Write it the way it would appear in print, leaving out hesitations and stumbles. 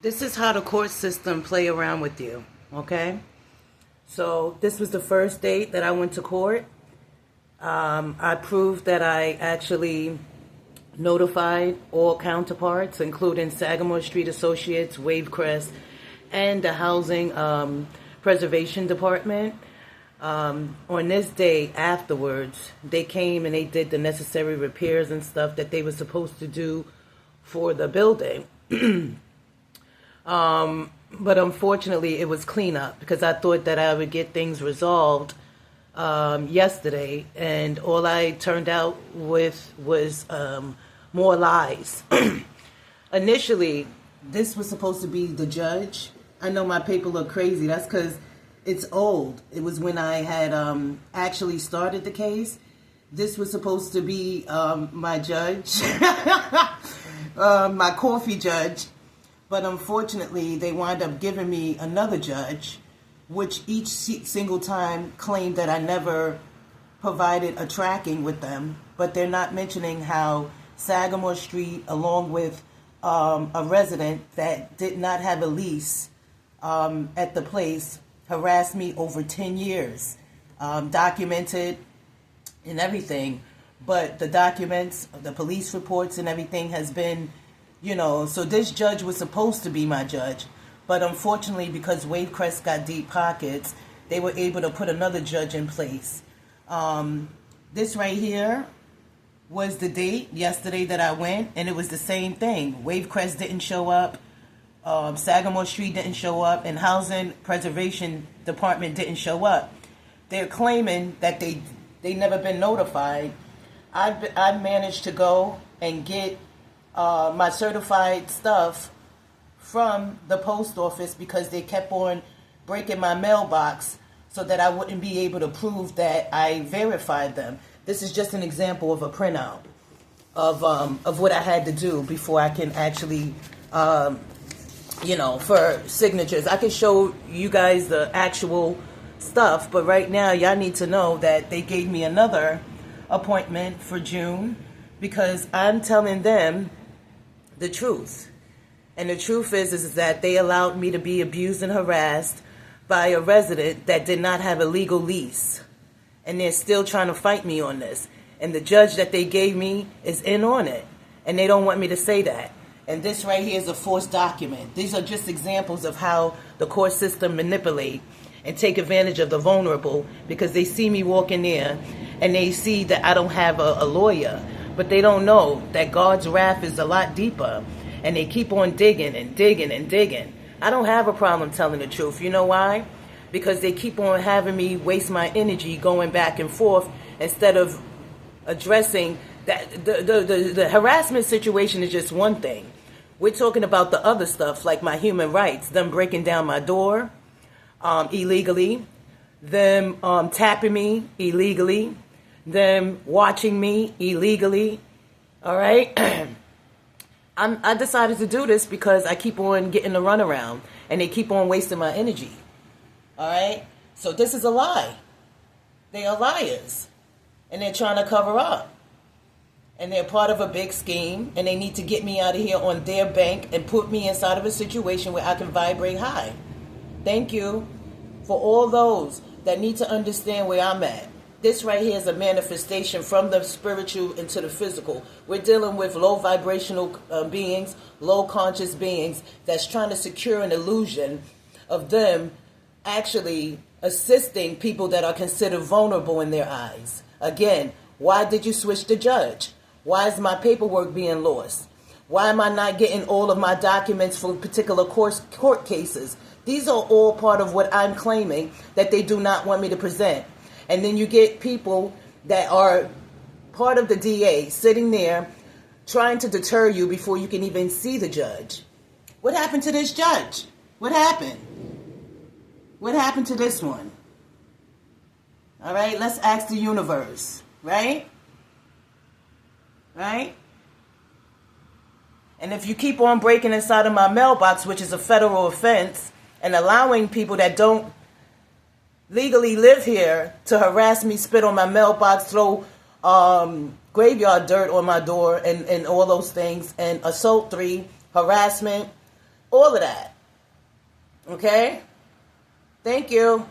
This is how the court system play around with you, okay? So this was the first date that I went to court. I proved that I actually notified all counterparts, including Sagamore Street Associates, WaveCrest, and the Housing Preservation Department. On this day afterwards, they came and they did the necessary repairs and stuff that they were supposed to do for the building. But unfortunately, it was cleanup because I thought that I would get things resolved yesterday, and all I turned out with was more lies. Initially, this was supposed to be the judge. I know my paper look crazy. That's because it's old. It was when I had actually started the case. This was supposed to be my judge, my coffee judge. But unfortunately, they wound up giving me another judge, which each single time claimed that I never provided a tracking with them. But they're not mentioning how Sagamore Street, along with a resident that did not have a lease at the place, harassed me over 10 years, documented and everything. But the documents, the police reports and everything has been, so this judge was supposed to be my judge. But unfortunately, because WaveCrest got deep pockets, they were able to put another judge in place. This right here was the date yesterday that I went, and it was the same thing. WaveCrest didn't show up. Sagamore Street didn't show up, and Housing Preservation Department didn't show up. They're claiming that they never been notified. I managed to go and get my certified stuff from the post office because they kept on breaking my mailbox so that I wouldn't be able to prove that I verified them. This is just an example of a printout of what I had to do before I can actually, for signatures. I can show you guys the actual stuff, but right now y'all need to know that they gave me another appointment for June because I'm telling them the truth. And the truth is that they allowed me to be abused and harassed by a resident that did not have a legal lease. And they're still trying to fight me on this. And the judge that they gave me is in on it. And they don't want me to say that. And this right here is a forced document. These are just examples of how the court system manipulate and take advantage of the vulnerable because they see me walk in there and they see that I don't have a lawyer. But they don't know that God's wrath is a lot deeper. And they keep on digging and digging and digging. I don't have a problem telling the truth. You know why? Because they keep on having me waste my energy going back and forth instead of addressing that. The harassment situation is just one thing. We're talking about the other stuff like my human rights, them breaking down my door illegally, them tapping me illegally, them watching me illegally. All right? I decided to do this because I keep on getting the runaround and they keep on wasting my energy. All right? So this is a lie. They are liars. And they're trying to cover up. And they're part of a big scheme. And they need to get me out of here on their bank and put me inside of a situation where I can vibrate high. Thank you for all those that need to understand where I'm at. This right here is a manifestation from the spiritual into the physical. We're dealing with low vibrational beings, low conscious beings that's trying to secure an illusion of them actually assisting people that are considered vulnerable in their eyes. Again, why did you switch the judge? Why is my paperwork being lost? Why am I not getting all of my documents for particular court cases? These are all part of what I'm claiming that they do not want me to present. And then you get people that are part of the DA sitting there trying to deter you before you can even see the judge. What happened to this judge? What happened? What happened to this one? All right, let's ask the universe, right? Right? And if you keep on breaking inside of my mailbox, which is a federal offense, and allowing people that don't legally live here to harass me, spit on my mailbox, throw graveyard dirt on my door and all those things, and assault 3, harassment, all of that. Okay? Thank you.